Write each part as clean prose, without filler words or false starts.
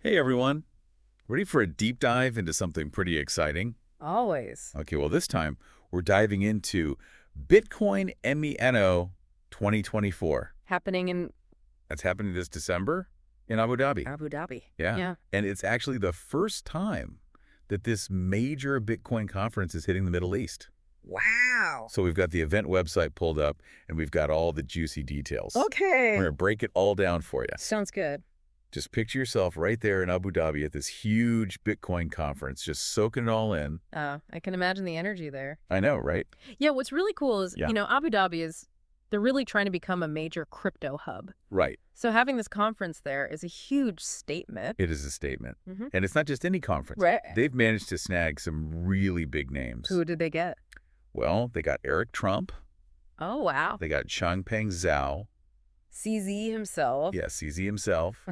Hey everyone, ready for a deep dive into something pretty exciting? Always. Okay, well this time we're diving into Bitcoin MENA 2024. Happening in That's happening this December in Abu Dhabi. Abu Dhabi. Yeah, Yeah. and it's actually the first time that this major Bitcoin conference is hitting the Middle East. Wow. So we've got the event website pulled up and we've got all the juicy details. We're Okay. going to break it all down for you. Sounds good. Just picture yourself right there in Abu Dhabi at this huge Bitcoin conference, just soaking it all in. I can imagine the energy there. I know, right? Yeah, what's really cool is, Yeah. Abu Dhabi they're really trying to become a major crypto hub. Right. So having this conference there is a huge statement. It is a statement. Mhm. And it's not just any conference. Right. They've managed to snag some really big names. Who did they get? Well, they got Eric Trump. Oh, wow. They got Changpeng Zhao. CZ himself. Yeah, CZ himself.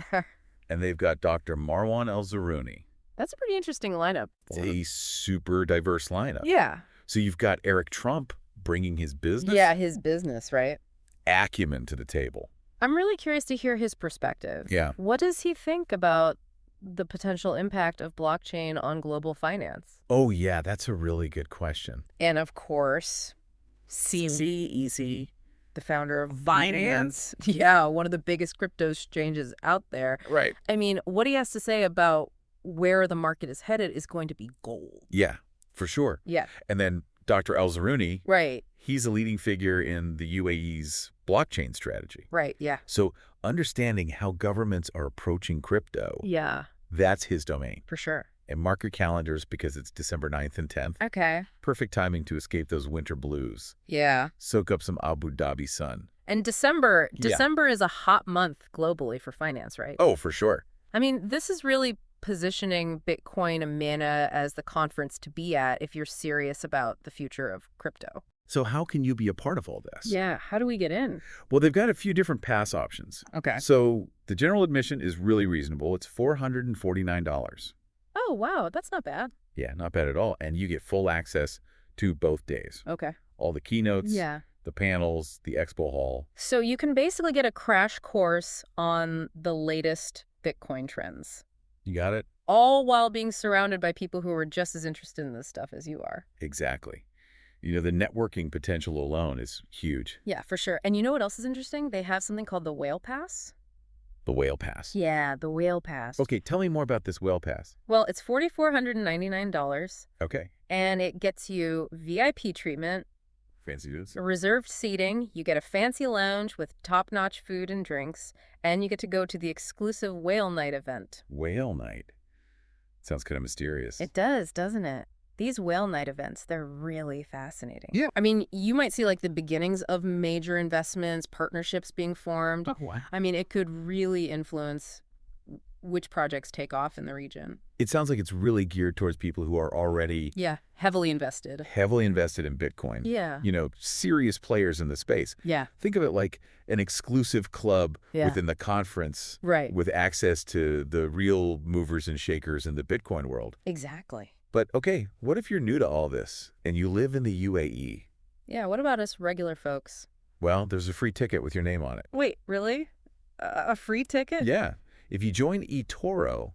And they've got Dr. Marwan El Zarouni. That's a pretty interesting lineup. It's a super diverse lineup. Yeah. So you've got Eric Trump bringing his business Yeah, his business, right? acumen to the table. I'm really curious to hear his perspective. Yeah. What does he think about the potential impact of blockchain on global finance? Oh, yeah, that's a really good question. And of course, CZ, the founder of Binance. Yeah, one of the biggest crypto exchanges out there. Right. I mean, what he has to say about where the market is headed is going to be gold. Yeah, for sure. Yeah. And then Dr. El Zarouni, Right. he's a leading figure in the UAE's blockchain strategy. Right. Yeah. So understanding how governments are approaching crypto, Yeah, that's his domain. for sure. And mark your calendars because it's December 9th and 10th. Okay. Perfect timing to escape those winter blues. Yeah. Soak up some Abu Dhabi sun. And December Yeah. is a hot month globally for finance, right? Oh, for sure. I mean, this is really positioning Bitcoin MENA as the conference to be at if you're serious about the future of crypto. So how can you be a part of all this? Yeah, how do we get in? Well, they've got a few different pass options. Okay. So the general admission is really reasonable. It's $449. Oh, wow, that's not bad. Yeah, not bad at all. And you get full access to both days. Okay. All the keynotes, Yeah. the panels, the expo hall. So you can basically get a crash course on the latest Bitcoin trends, You got it? all while being surrounded by people who are just as interested in this stuff as you are. Exactly. You know, the networking potential alone is huge. Yeah, for sure. And you know what else is interesting? They have something called the Whale Pass. The Whale Pass. Yeah, the Whale Pass. Okay, tell me more about this Whale Pass. Well, it's $4,499, Okay. and it gets you VIP treatment, Fancy dudes. reserved seating, you get a fancy lounge with top-notch food and drinks, and you get to go to the exclusive Whale Night event. Whale Night. Sounds kind of mysterious. It does, doesn't it? These Whale Night events, they're really fascinating. Yeah. I mean, you might see like the beginnings of major investments, partnerships being formed. Oh, wow. I mean, it could really influence which projects take off in the region. It sounds like it's really geared towards people who are already Yeah, heavily invested. heavily invested in Bitcoin. Yeah. You know, serious players in the space. Yeah, Think of it like an exclusive club Yeah. within the conference right. with access to the real movers and shakers in the Bitcoin world. Exactly. But okay, what if you're new to all this and you live in the UAE? Yeah, what about us regular folks? Well, there's a free ticket with your name on it. Wait, really? A free ticket? Yeah. If you join eToro,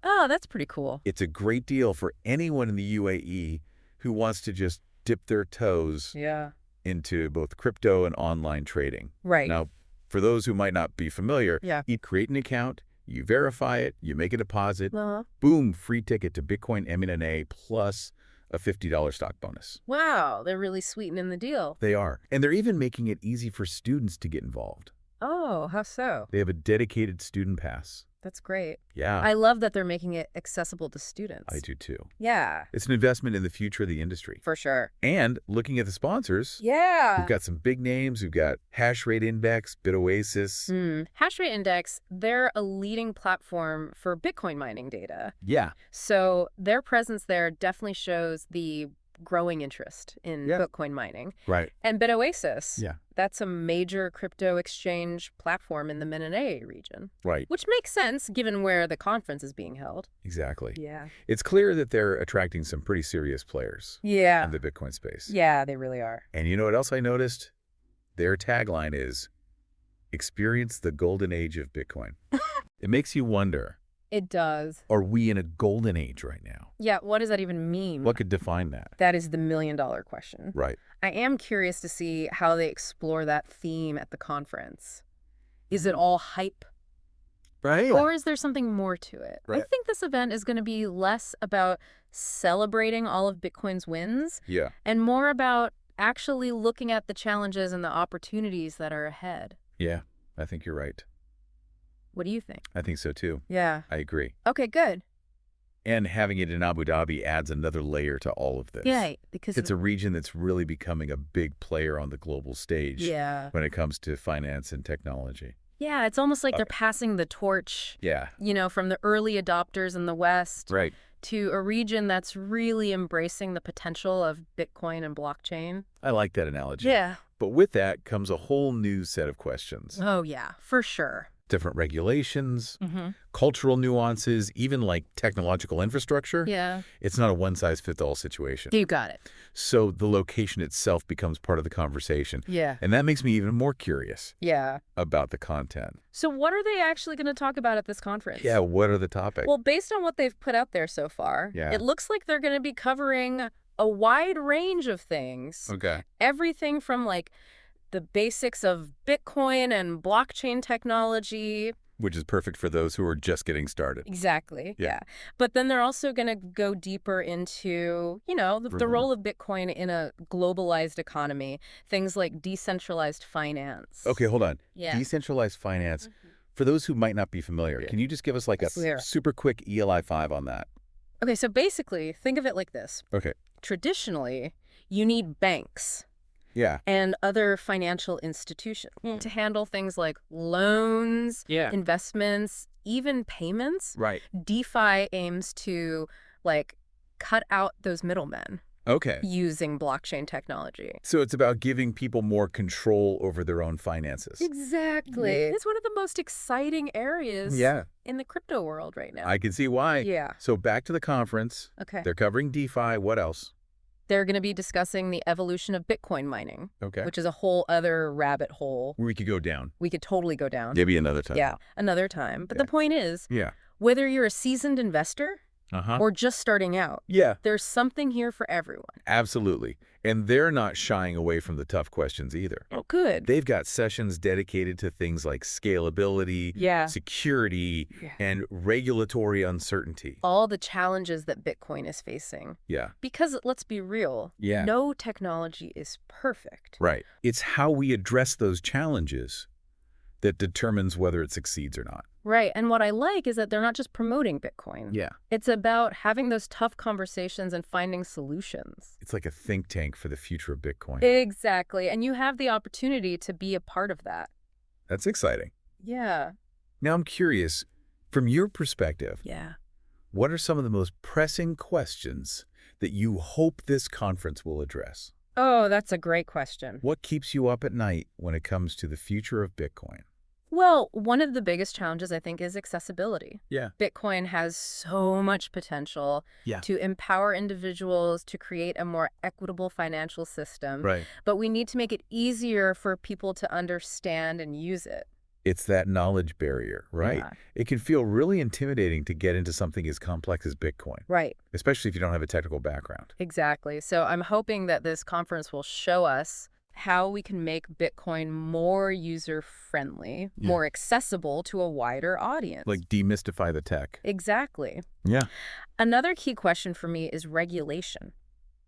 Oh, that's pretty cool. it's a great deal for anyone in the UAE who wants to just dip their toes Yeah. into both crypto and online trading. Right. Now, for those who might not be familiar, Yeah. you create an account, you verify it, you make a deposit, Uh-huh. boom, free ticket to Bitcoin MENA plus a $50 stock bonus. Wow, they're really sweetening the deal. They are. And they're even making it easy for students to get involved. Oh, how so? They have a dedicated student pass. That's great. Yeah, I love that they're making it accessible to students. I do too. Yeah, It's an investment in the future of the industry. for sure. And looking at the sponsors, Yeah. we've got some big names. We've got Hash Rate Index, BitOasis. Hashrate Index, they're a leading platform for Bitcoin mining data. Yeah, So their presence there definitely shows the growing interest in Yeah. Bitcoin mining. right. And BitOasis, Yeah. that's a major crypto exchange platform in the MENA region, Right, which makes sense given where the conference is being held. exactly. Yeah. It's clear that they're attracting some pretty serious players Yeah. in the Bitcoin space. Yeah, they really are. And you know what else I noticed? Their tagline is, experience the golden age of Bitcoin. It makes you wonder, It does. Are we in a golden age right now? Yeah, what does that even mean? What could define that? That is the million-dollar question. Right. I am curious to see how they explore that theme at the conference. Is it all hype? Right. Or is there something more to it? Right. I think this event is going to be less about celebrating all of Bitcoin's wins Yeah. and more about actually looking at the challenges and the opportunities that are ahead. Yeah, I think you're right. What do you think? I think so too. Yeah. I agree. Okay, good. And having it in Abu Dhabi adds another layer to all of this. Yeah, because It's a region that's really becoming a big player on the global stage when it comes to finance and technology. Yeah, it's almost like they're passing the torch, Yeah. from the early adopters in the West Right. to a region that's really embracing the potential of Bitcoin and blockchain. I like that analogy. Yeah. But with that comes a whole new set of questions. Oh, yeah, for sure. Different regulations, Mm-hmm. cultural nuances, even like technological infrastructure. Yeah. It's not a one-size-fits-all situation. You got it. So the location itself becomes part of the conversation. Yeah. And that makes me even more curious Yeah. about the content. So what are they actually going to talk about at this conference? Yeah, what are the topics? Well, based on what they've put out there so far, Yeah. it looks like they're going to be covering a wide range of things. Okay. Everything from like the basics of Bitcoin and blockchain technology. Which is perfect for those who are just getting started. Exactly. Yeah. Yeah. But then they're also going to go deeper into, the role of Bitcoin in a globalized economy, things like decentralized finance. Okay, hold on. Yeah. Decentralized finance. For those who might not be familiar, can you just give us like a Sure. super quick ELI 5 on that? Okay, so basically, think of it like this. Okay. Traditionally, you need banks Yeah. and other financial institutions to handle things like loans, investments, even payments. Right. DeFi aims to cut out those middlemen Okay. using blockchain technology. So it's about giving people more control over their own finances. Exactly. It's one of the most exciting areas in the crypto world right now. I can see why. Yeah. So back to the conference. Okay. They're covering DeFi. What else? They're going to be discussing the evolution of Bitcoin mining, Okay. which is a whole other rabbit hole We could go down. we could totally go down. Maybe another time. Yeah, another time. But Yeah. the point is, Yeah. whether you're a seasoned investor Uh-huh. or just starting out, Yeah. there's something here for everyone. Absolutely. And they're not shying away from the tough questions either. Oh, good. They've got sessions dedicated to things like scalability, Yeah. security, and regulatory uncertainty. All the challenges that Bitcoin is facing. Yeah. Because let's be real, Yeah. no technology is perfect. Right. It's how we address those challenges that determines whether it succeeds or not. Right. And what I like is that they're not just promoting Bitcoin. Yeah. It's about having those tough conversations and finding solutions. It's like a think tank for the future of Bitcoin. Exactly. And you have the opportunity to be a part of that. That's exciting. Yeah. Now I'm curious, from your perspective, Yeah. what are some of the most pressing questions that you hope this conference will address? Oh, that's a great question. What keeps you up at night when it comes to the future of Bitcoin? Well, one of the biggest challenges, I think, is accessibility. Yeah. Bitcoin has so much potential to empower individuals to create a more equitable financial system. Right. But we need to make it easier for people to understand and use it. It's that knowledge barrier, right? Yeah. It can feel really intimidating to get into something as complex as Bitcoin, Right. especially if you don't have a technical background. Exactly. So I'm hoping that this conference will show us how we can make Bitcoin more user-friendly, more accessible to a wider audience. Like demystify the tech. Exactly. Yeah. Another key question for me is regulation.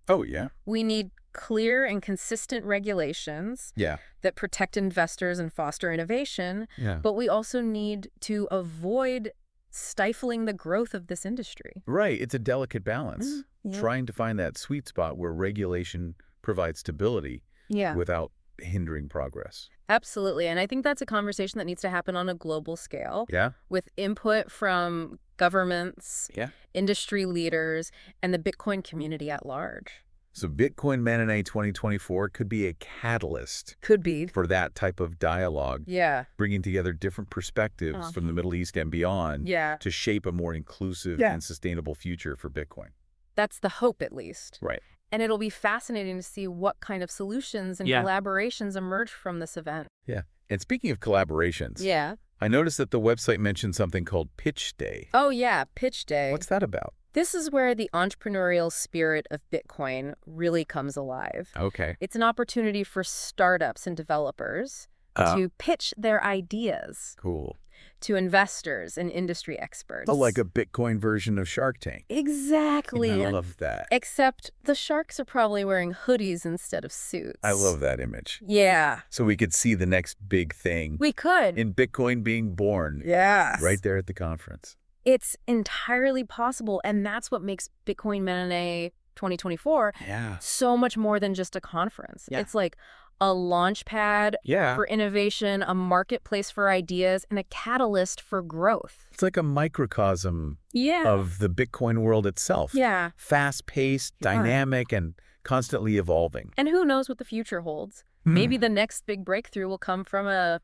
Oh, yeah. We need clear and consistent regulations Yeah. that protect investors and foster innovation, Yeah. but we also need to avoid stifling the growth of this industry. Right. It's a delicate balance. Yeah. Trying to find that sweet spot where regulation provides stability Yeah. without hindering progress. Absolutely. And I think that's a conversation that needs to happen on a global scale Yeah. with input from governments, Yeah. industry leaders, and the Bitcoin community at large. So Bitcoin MENA 2024 could be a catalyst Could be. for that type of dialogue, Yeah. bringing together different perspectives from the Middle East and beyond Yeah. to shape a more inclusive and sustainable future for Bitcoin. That's the hope, at least. Right. And it'll be fascinating to see what kind of solutions and collaborations emerge from this event. Yeah. And speaking of collaborations, Yeah. I noticed that the website mentioned something called Pitch Day. Oh, yeah, Pitch Day. What's that about? This is where the entrepreneurial spirit of Bitcoin really comes alive. Okay. It's an opportunity for startups and developers to pitch their ideas Cool. to investors and industry experts. So like a Bitcoin version of Shark Tank. Exactly. I love that. Except the sharks are probably wearing hoodies instead of suits. I love that image. Yeah. So we could see the next big thing We could. in Bitcoin being born. Yes. Right there at the conference. It's entirely possible, and that's what makes Bitcoin MENA 2024 so much more than just a conference. Yeah. It's like a launch pad for innovation, a marketplace for ideas, and a catalyst for growth. It's like a microcosm of the Bitcoin world itself. Yeah. Fast-paced, dynamic, and constantly evolving. And who knows what the future holds? Maybe the next big breakthrough will come from a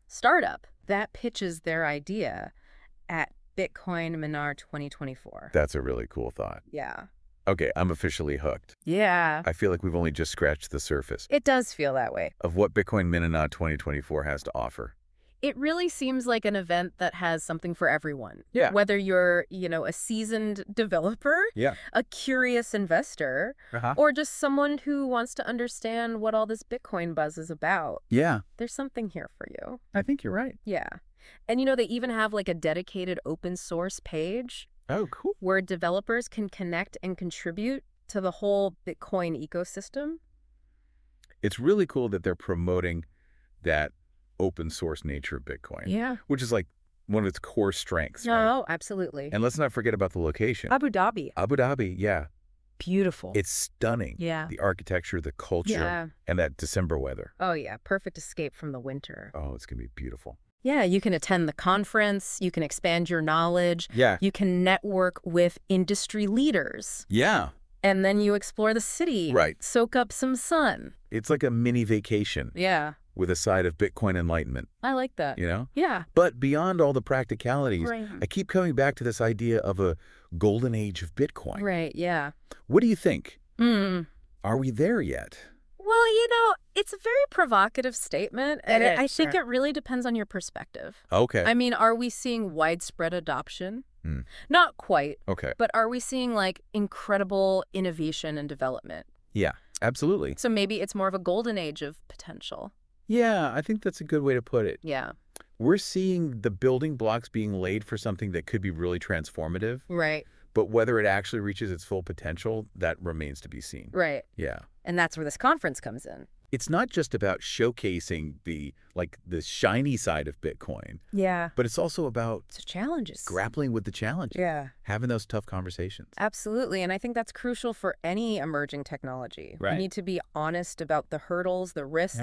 startup that pitches their idea at Bitcoin MENA 2024. That's a really cool thought. Yeah. Okay, I'm officially hooked. Yeah. I feel like we've only just scratched the surface It does feel that way. of what Bitcoin MENA 2024 has to offer. It really seems like an event that has something for everyone. Yeah. Whether you're, a seasoned developer, a curious investor, or just someone who wants to understand what all this Bitcoin buzz is about. Yeah. There's something here for you. I think you're right. Yeah. And they even have like a dedicated open source page. Oh, cool. Where developers can connect and contribute to the whole Bitcoin ecosystem. It's really cool that they're promoting that open source nature of Bitcoin. Yeah. Which is like one of its core strengths. Right? Oh, absolutely. And let's not forget about the location. Abu Dhabi. Abu Dhabi, yeah. Beautiful. It's stunning. Yeah. The architecture, the culture, and that December weather. Oh, yeah. Perfect escape from the winter. Oh, it's going to be beautiful. Yeah, you can attend the conference, you can expand your knowledge, you can network with industry leaders. Yeah. And then you explore the city. Right. Soak up some sun. It's like a mini vacation. Yeah. With a side of Bitcoin enlightenment. I like that. Yeah. But beyond all the practicalities, I keep coming back to this idea of a golden age of Bitcoin. Right, yeah. What do you think? Are we there yet? Well, it's a very provocative statement, and I think it really depends on your perspective. Okay. I mean, are we seeing widespread adoption? Not quite. Okay. But are we seeing, like, incredible innovation and development? Yeah, absolutely. So maybe it's more of a golden age of potential. Yeah, I think that's a good way to put it. Yeah. We're seeing the building blocks being laid for something that could be really transformative. Right. But whether it actually reaches its full potential, that remains to be seen. Right. Yeah. And that's where this conference comes in. It's not just about showcasing the shiny side of Bitcoin. Yeah. But it's also about the challenges. Grappling with the challenges. Yeah. Having those tough conversations. Absolutely. And I think that's crucial for any emerging technology. Right. We need to be honest about the hurdles, the risks,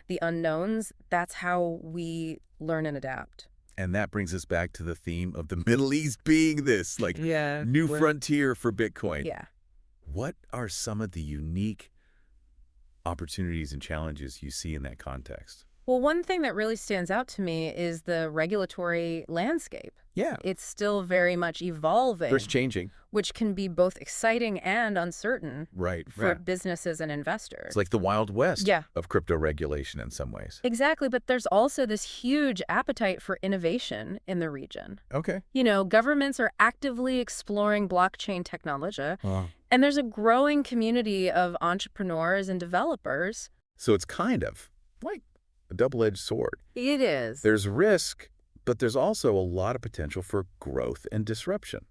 the unknowns. That's how we learn and adapt. And that brings us back to the theme of the Middle East being this new frontier for Bitcoin. Yeah. What are some of the unique opportunities and challenges you see in that context? Well, one thing that really stands out to me is the regulatory landscape. Yeah. It's still very much evolving. It's changing. Which can be both exciting and uncertain for businesses and investors. It's like the Wild West of crypto regulation in some ways. Exactly, but there's also this huge appetite for innovation in the region. Okay. Governments are actively exploring blockchain technology, and there's a growing community of entrepreneurs and developers. So it's kind of like a double-edged sword. It is. There's risk, but there's also a lot of potential for growth and disruption.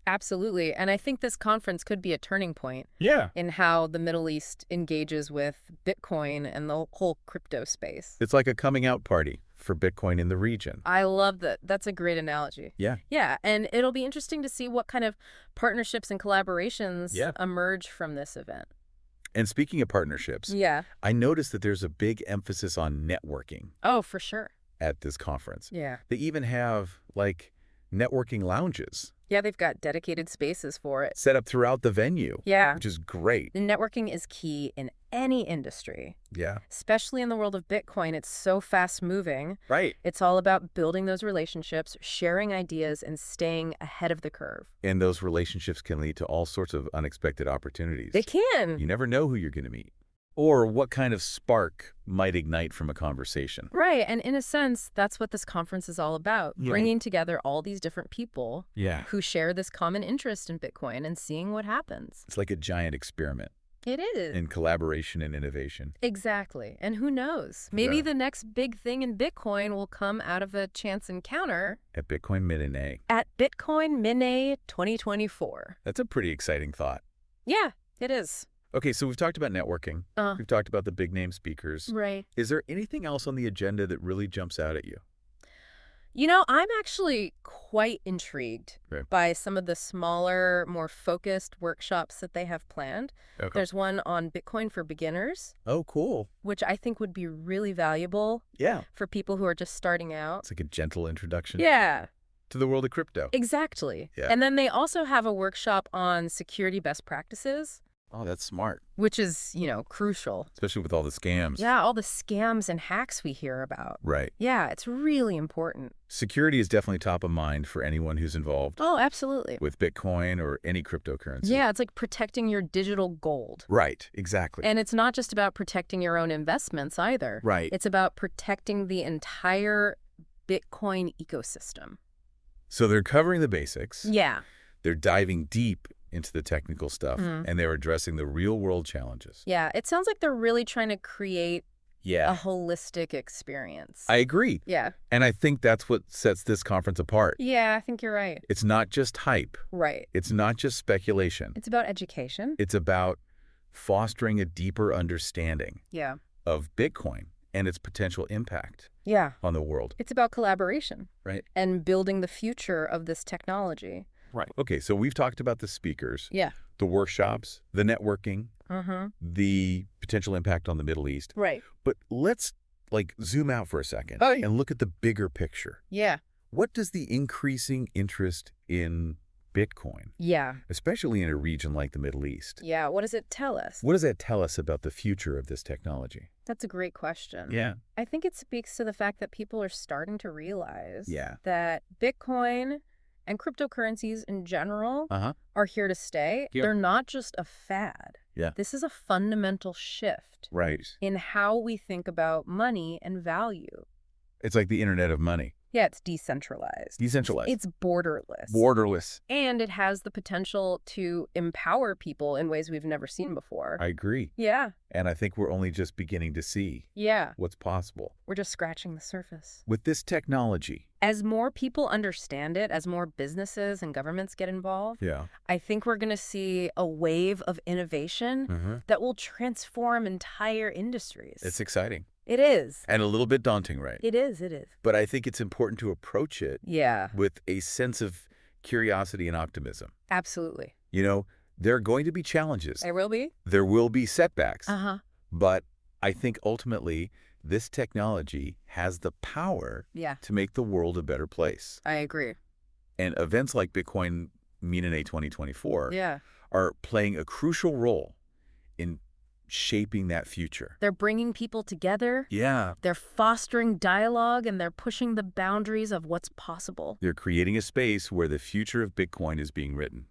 Absolutely. And I think this conference could be a turning point in how the Middle East engages with Bitcoin and the whole crypto space. It's like a coming out party for Bitcoin in the region. I love that. That's a great analogy. Yeah. Yeah. And it'll be interesting to see what kind of partnerships and collaborations emerge from this event. And speaking of partnerships, I noticed that there's a big emphasis on networking. Oh, for sure. At this conference. Yeah. They even have networking lounges. Yeah, they've got dedicated spaces for it. Set up throughout the venue. Yeah. Which is great. The networking is key in any industry. Yeah. Especially in the world of Bitcoin. It's so fast moving. Right. It's all about building those relationships, sharing ideas, and staying ahead of the curve. And those relationships can lead to all sorts of unexpected opportunities. They can. You never know who you're going to meet. Or what kind of spark might ignite from a conversation. Right, and in a sense, that's what this conference is all about, bringing together all these different people who share this common interest in Bitcoin and seeing what happens. It's like a giant experiment. It is. In collaboration and innovation. Exactly. And who knows? Maybe the next big thing in Bitcoin will come out of a chance encounter at Bitcoin MENA. At Bitcoin MENA 2024. That's a pretty exciting thought. Yeah, it is. Okay, so we've talked about networking. We've talked about the big name speakers. Right. Is there anything else on the agenda that really jumps out at you? You know, I'm actually quite intrigued by some of the smaller, more focused workshops that they have planned. Okay. There's one on Bitcoin for beginners. Oh, cool. Which I think would be really valuable for people who are just starting out. It's like a gentle introduction. Yeah. To the world of crypto. Exactly. Yeah. And then they also have a workshop on security best practices. Oh, that's smart. Which is, you know, crucial. Especially with all the scams. Yeah, all the scams and hacks we hear about. Right. Yeah, it's really important. Security is definitely top of mind for anyone who's involved. Oh, absolutely. With Bitcoin or any cryptocurrency. Yeah, it's like protecting your digital gold. Right, exactly. And it's not just about protecting your own investments either. Right. It's about protecting the entire Bitcoin ecosystem. So they're covering the basics. Yeah. They're diving deep into the technical stuff, and they're addressing the real-world challenges. Yeah, it sounds like they're really trying to create a holistic experience. I agree. Yeah. And I think that's what sets this conference apart. Yeah, I think you're right. It's not just hype. Right. It's not just speculation. It's about education. It's about fostering a deeper understanding of Bitcoin and its potential impact on the world. It's about collaboration. Right. And building the future of this technology. Right. Okay, so we've talked about the speakers, the workshops, the networking, the potential impact on the Middle East. Right. But let's zoom out for a second and look at the bigger picture. Yeah. What does the increasing interest in Bitcoin, especially in a region like the Middle East, what does it tell us? What does that tell us about the future of this technology? That's a great question. Yeah. I think it speaks to the fact that people are starting to realize that Bitcoin and cryptocurrencies in general are here to stay. They're not just a fad. Yeah. This is a fundamental shift in how we think about money and value. It's like the Internet of money. Yeah, it's decentralized. Decentralized. It's borderless. Borderless. And it has the potential to empower people in ways we've never seen before. I agree. Yeah. And I think we're only just beginning to see what's possible. We're just scratching the surface. With this technology. As more people understand it, as more businesses and governments get involved, I think we're going to see a wave of innovation that will transform entire industries. It's exciting. It is. And a little bit daunting, right? It is, it is. But I think it's important to approach it with a sense of curiosity and optimism. Absolutely. You know, there are going to be challenges. There will be. There will be setbacks. But I think ultimately this technology has the power to make the world a better place. I agree. And events like Bitcoin MENA 2024 are playing a crucial role in shaping that future. They're bringing people together. Yeah. They're fostering dialogue, and they're pushing the boundaries of what's possible. They're creating a space where the future of Bitcoin is being written.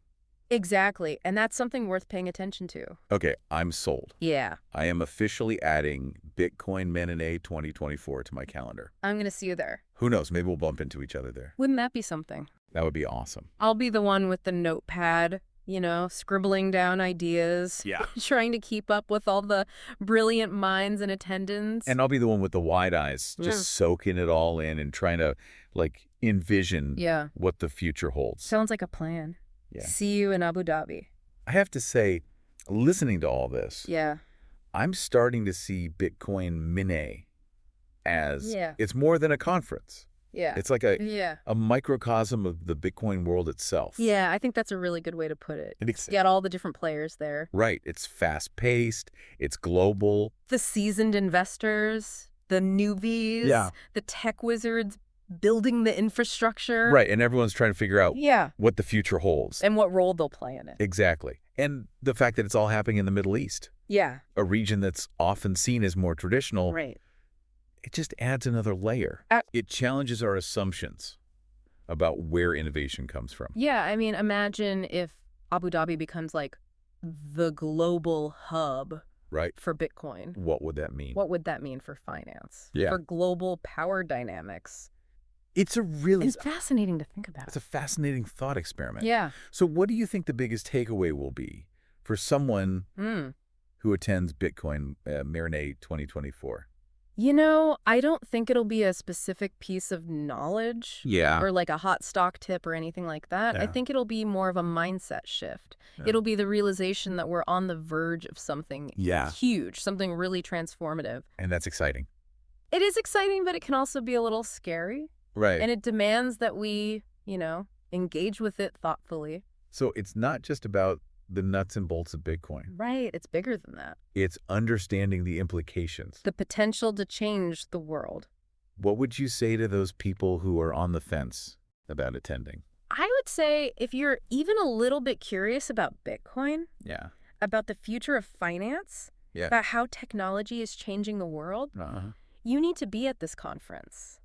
Exactly. And that's something worth paying attention to. Okay, I'm sold. Yeah. I am officially adding Bitcoin MENA 2024 to my calendar. I'm going to see you there. Who knows? Maybe we'll bump into each other there. Wouldn't that be something? That would be awesome. I'll be the one with the notepad, you know, scribbling down ideas. Yeah. Trying to keep up with all the brilliant minds in attendance. And I'll be the one with the wide eyes, just soaking it all in and trying to, envision what the future holds. Sounds like a plan. Yeah. See you in Abu Dhabi. I have to say, listening to all this, I'm starting to see Bitcoin MENA as it's more than a conference. Yeah. It's like a microcosm of the Bitcoin world itself. Yeah, I think that's a really good way to put it. It's got all the different players there. Right. It's fast-paced. It's global. The seasoned investors, the newbies, the tech wizards building the infrastructure. Right, and everyone's trying to figure out what the future holds. And what role they'll play in it. Exactly. And the fact that it's all happening in the Middle East. Yeah. A region that's often seen as more traditional. Right. It just adds another layer. It challenges our assumptions about where innovation comes from. Yeah, I mean, imagine if Abu Dhabi becomes like the global hub right, for Bitcoin. what would that mean? What would that mean for finance? Yeah. For global power dynamics? It's fascinating to think about. It's a fascinating thought experiment. Yeah. So what do you think the biggest takeaway will be for someone who attends Bitcoin MENA 2024? I don't think it'll be a specific piece of knowledge. Yeah. Or like a hot stock tip or anything like that. Yeah. I think it'll be more of a mindset shift. Yeah. It'll be the realization that we're on the verge of something huge, something really transformative. And that's exciting. It is exciting, but it can also be a little scary. Right. And it demands that we, engage with it thoughtfully. So it's not just about the nuts and bolts of Bitcoin. Right. It's bigger than that. It's understanding the implications. The potential to change the world. What would you say to those people who are on the fence about attending? I would say if you're even a little bit curious about Bitcoin, about the future of finance, about how technology is changing the world, you need to be at this conference.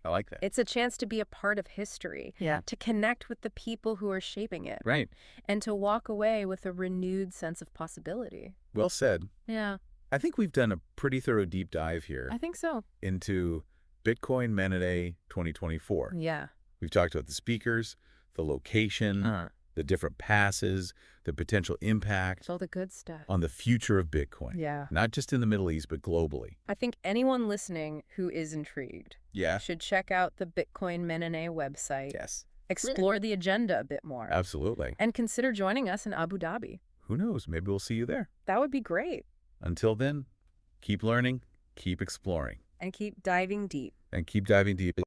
I like that. It's a chance to be a part of history, to connect with the people who are shaping it, right, and to walk away with a renewed sense of possibility. Well said. Yeah. I think we've done a pretty thorough deep dive here. I think so. Into Bitcoin MENA 2024. Yeah. We've talked about the speakers, the location, the different passes, the potential impact. It's all the good stuff. On the future of Bitcoin. Yeah. Not just in the Middle East, but globally. I think anyone listening who is intrigued should check out the Bitcoin MENA website. Yes. Explore the agenda a bit more. Absolutely. And consider joining us in Abu Dhabi. Who knows? Maybe we'll see you there. That would be great. Until then, keep learning, keep exploring. And keep diving deep.